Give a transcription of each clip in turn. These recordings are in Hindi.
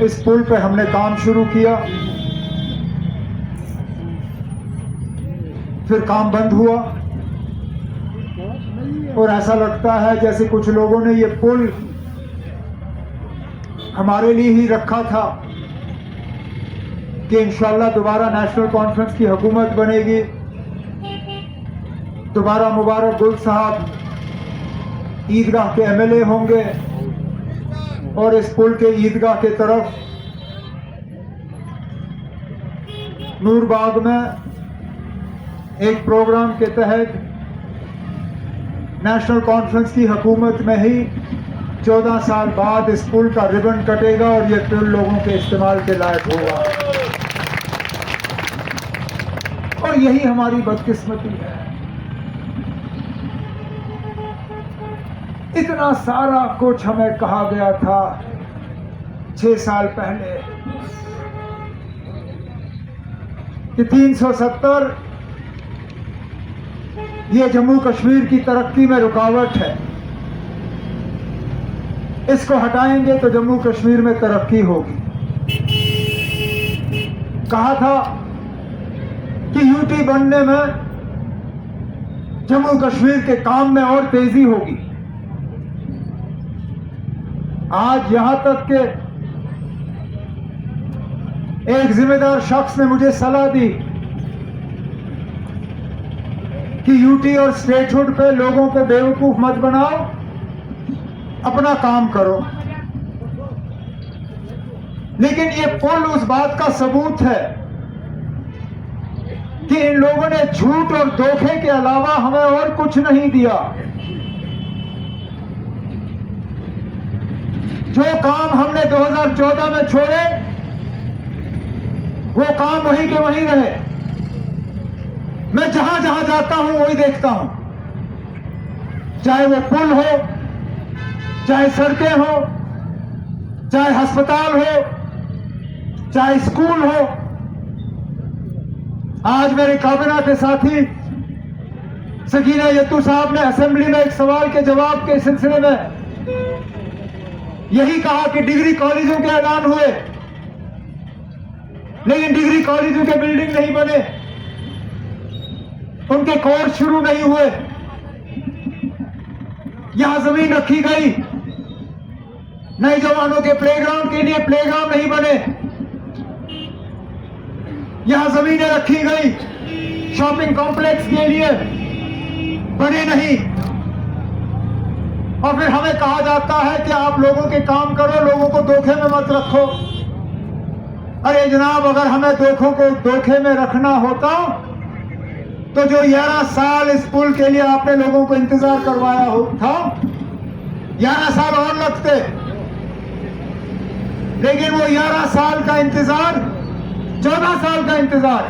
इस पुल पे हमने काम शुरू किया, फिर काम बंद हुआ और ऐसा लगता है जैसे कुछ लोगों ने ये पुल हमारे लिए ही रखा था कि इंशाल्लाह दोबारा नेशनल कॉन्फ्रेंस की हुकूमत बनेगी, दोबारा मुबारक गुल साहब ईदगाह के एमएलए होंगे और इस पुल के ईदगाह के तरफ नूरबाग में एक प्रोग्राम के तहत नेशनल कॉन्फ्रेंस की हुकूमत में ही 14 साल बाद इस पुल का रिबन कटेगा और यह पुल लोगों के इस्तेमाल के लायक होगा। और यही हमारी बदकिस्मती है। इतना सारा कुछ हमें कहा गया था 6 साल पहले कि 370 ये जम्मू कश्मीर की तरक्की में रुकावट है, इसको हटाएंगे तो जम्मू कश्मीर में तरक्की होगी। कहा था कि यूटी बनने में जम्मू कश्मीर के काम में और तेजी होगी। आज यहां तक के एक जिम्मेदार शख्स ने मुझे सलाह दी कि यूटी और स्टेटहुड पे लोगों को बेवकूफ मत बनाओ, अपना काम करो। लेकिन ये पुल उस बात का सबूत है कि इन लोगों ने झूठ और धोखे के अलावा हमें और कुछ नहीं दिया। जो काम हमने 2014 में छोड़े वो काम वहीं के वहीं रहे। मैं जहां जहां जाता हूं वही देखता हूं, चाहे वो पुल हो, चाहे सड़कें हो, चाहे अस्पताल हो, चाहे स्कूल हो। आज मेरे काबिना के साथी सकीना यत्तू साहब ने असेंबली में एक सवाल के जवाब के सिलसिले में यही कहा कि डिग्री कॉलेजों के ऐलान हुए लेकिन डिग्री कॉलेजों के बिल्डिंग नहीं बने, उनके कोर्स शुरू नहीं हुए। यहां जमीन रखी गई, नए जवानों के प्लेग्राउंड के लिए प्लेग्राउंड नहीं बने। यहां जमीनें रखी गई, शॉपिंग कॉम्प्लेक्स के लिए बने नहीं। और फिर हमें कहा जाता है कि आप लोगों के काम करो, लोगों को धोखे में मत रखो। अरे जनाब, अगर हमें धोखे में रखना होता तो जो 11 साल इस पुल के लिए आपने लोगों को इंतजार करवाया हो था, 11 साल और लगते। लेकिन वो 11 साल का इंतजार 14 साल का इंतजार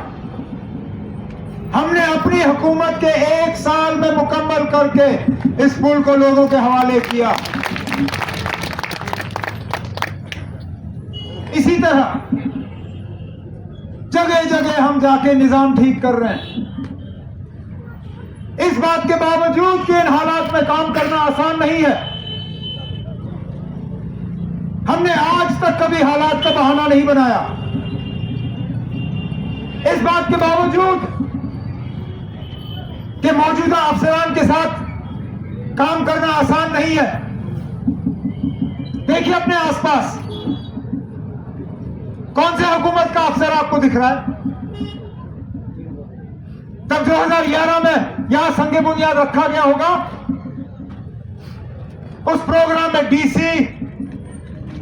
हमने अपनी हुकूमत के 1 साल में मुकम्मल करके इस पुल को लोगों के हवाले किया। इसी तरह जगह जगह हम जाके निजाम ठीक कर रहे हैं। इस बात के बावजूद कि इन हालात में काम करना आसान नहीं है, हमने आज तक कभी हालात का बहाना नहीं बनाया। इस बात के बावजूद कि मौजूदा अफसरान के साथ काम करना आसान नहीं है। देखिए अपने आसपास कौन से हुकूमत का अफसर आपको दिख रहा है? तब 2011 में यहां संगे बुनियाद रखा गया होगा, उस प्रोग्राम में DC,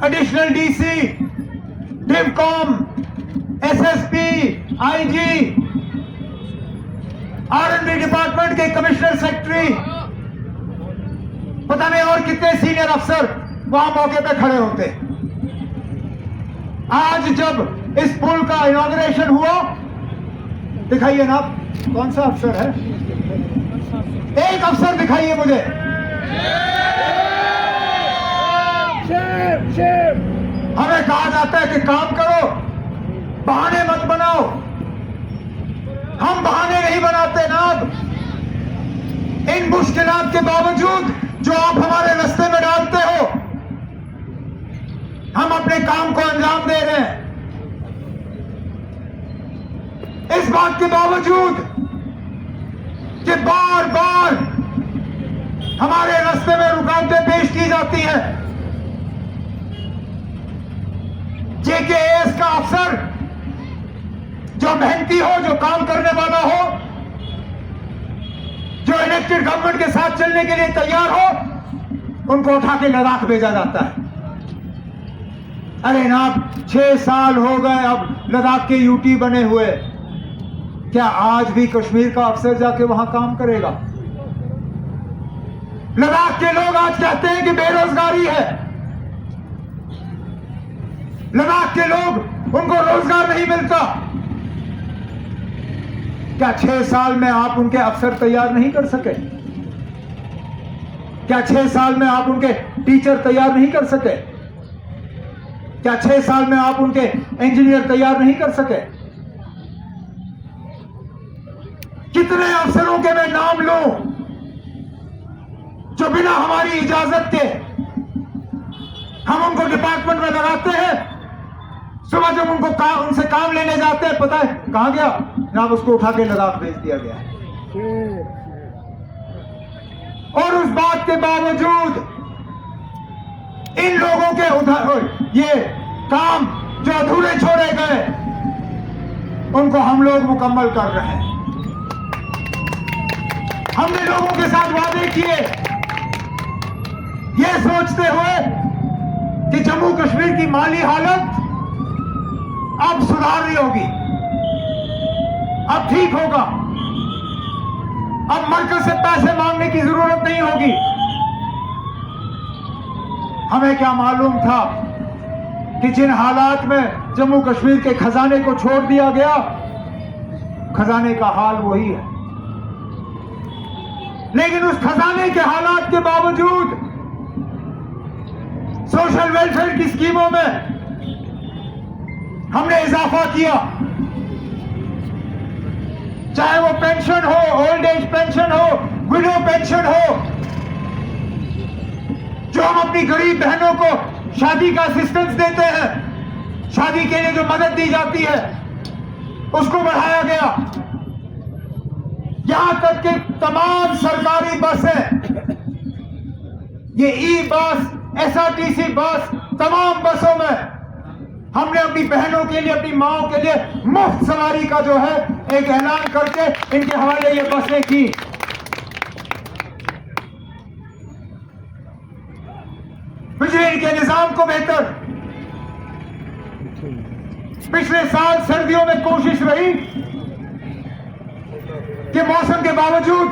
additional DC, DivCom, SSP, IG, R&D department के कमिश्नर सेक्रेटरी, पता नहीं और कितने सीनियर अफसर वहां मौके पे खड़े होते। आज जब इस पुल का इनॉग्रेशन हुआ, दिखाइए ना कौन सा अफसर है, एक अफसर दिखाइए मुझे। हमें कहा जाता है कि काम करो, बहाने मत बनाओ। हम बहाने नहीं बनाते जनाब। इन मुश्किलात के बावजूद जो आप हमारे रास्ते में डालते हो, हम अपने काम को अंजाम दे रहे हैं। इस बात के बावजूद कि बार बार हमारे रास्ते में रुकावटें पेश की जाती हैं, जेकेएस का अफसर जो मेहनती हो, जो काम करने वाला हो, जो इलेक्टेड गवर्नमेंट के साथ चलने के लिए तैयार हो, उनको उठा के लद्दाख भेजा जाता है। अरे ना, 6 साल हो गए अब लद्दाख के यूटी बने हुए, क्या आज भी कश्मीर का अफसर जाके वहां काम करेगा? लद्दाख के लोग आज कहते हैं कि बेरोजगारी है। लद्दाख के लोग, उनको रोजगार नहीं मिलता। क्या 6 साल में आप उनके अफसर तैयार नहीं कर सके? क्या 6 साल में आप उनके टीचर तैयार नहीं कर सके? क्या 6 साल में आप उनके इंजीनियर तैयार नहीं कर सके? कितने अफसरों के मैं नाम लूं जो बिना हमारी इजाजत के हम उनको डिपार्टमेंट में लगाते हैं, सुबह जब उनसे काम लेने जाते हैं, पता है कहां गया? जनाब, उसको उठा के लद्दाख भेज दिया गया। और उस बात के बावजूद इन लोगों के ये काम जो अधूरे छोड़े गए, उनको हम लोग मुकम्मल कर रहे हैं। हमने लोगों के साथ वादे किए, ये सोचते हुए कि जम्मू कश्मीर की माली हालत अब सुधार रही होगी, अब ठीक होगा, अब मरकज से पैसे मांगने की जरूरत नहीं होगी। हमें क्या मालूम था कि जिन हालात में जम्मू कश्मीर के खजाने को छोड़ दिया गया, खजाने का हाल वही है। लेकिन उस खजाने के हालात के बावजूद सोशल वेलफेयर की स्कीमों में हमने इजाफा किया, चाहे वो पेंशन हो, ओल्ड एज पेंशन हो, विडो पेंशन हो, जो हम अपनी गरीब बहनों को शादी का असिस्टेंस देते हैं, शादी के लिए जो मदद दी जाती है, उसको बढ़ाया गया। यहां तक कि तमाम सरकारी बसें, ये ई बस, एसआरटीसी बस, तमाम बसों में हमने अपनी बहनों के लिए, अपनी माओं के लिए मुफ्त सवारी का जो है एक ऐलान करके इनके हवाले ये बसें की। बिजली के निजाम को बेहतर, पिछले साल सर्दियों में कोशिश रही कि मौसम के बावजूद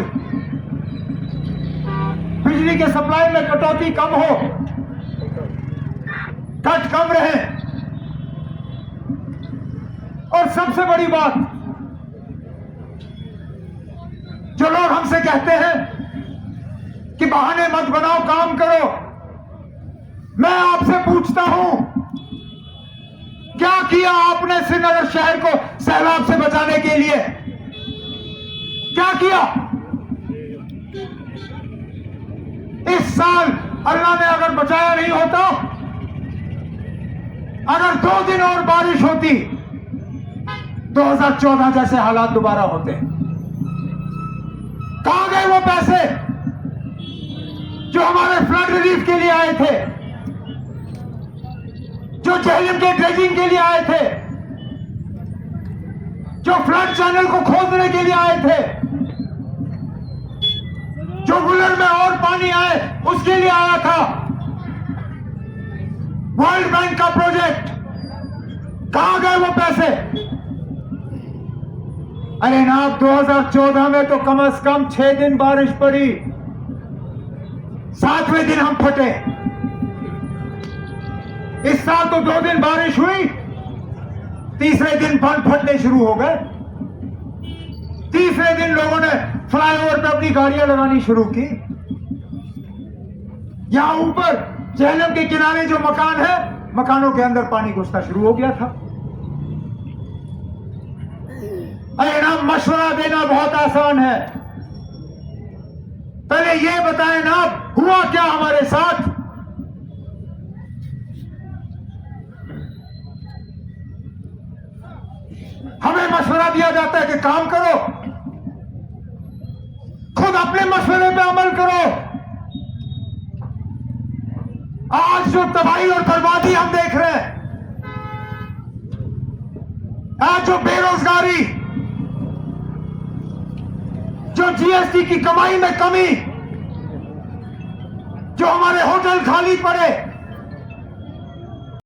बिजली के सप्लाई में कटौती कम हो, कट कम रहे। और सबसे बड़ी बात, जो लोग हमसे कहते हैं कि बहाने मत बनाओ, काम करो, मैं आपसे पूछता हूं, क्या किया आपने श्रीनगर शहर को सैलाब से बचाने के लिए? क्या किया? इस साल अल्लाह ने अगर बचाया नहीं होता, अगर 2 दिन और बारिश होती, 2014 जैसे हालात दोबारा होते। कहां गए वो पैसे जो हमारे फ्लड रिलीफ के लिए आए थे, जो झेलम के ड्रेजिंग के लिए आए थे, जो फ्लड चैनल को खोदने के लिए आए थे, जो गुलर में और पानी आए उसके लिए आया था? वर्ल्ड बैंक का प्रोजेक्ट, कहां गए वो पैसे? अरे ना, 2014 में तो कम से कम 6 दिन बारिश पड़ी, 7वें दिन हम फटे। इस साल तो 2 दिन बारिश हुई, तीसरे दिन बंद फटने शुरू हो गए। तीसरे दिन लोगों ने फ्लाईओवर पे अपनी गाड़ियां लगानी शुरू की। यहां ऊपर झेलम के किनारे जो मकान है, मकानों के अंदर पानी घुसना शुरू हो गया था। अरे ना, मशवरा देना बहुत आसान है, पहले ये बताएं ना हुआ क्या हमारे साथ। हमें मशवरा दिया जाता है कि काम करो, खुद अपने मशवरे पे अमल करो। आज जो तबाही और बर्बादी हम देख रहे हैं, आज जो बेरोजगारी, जो जीएसटी की कमाई में कमी, जो हमारे होटल खाली पड़े,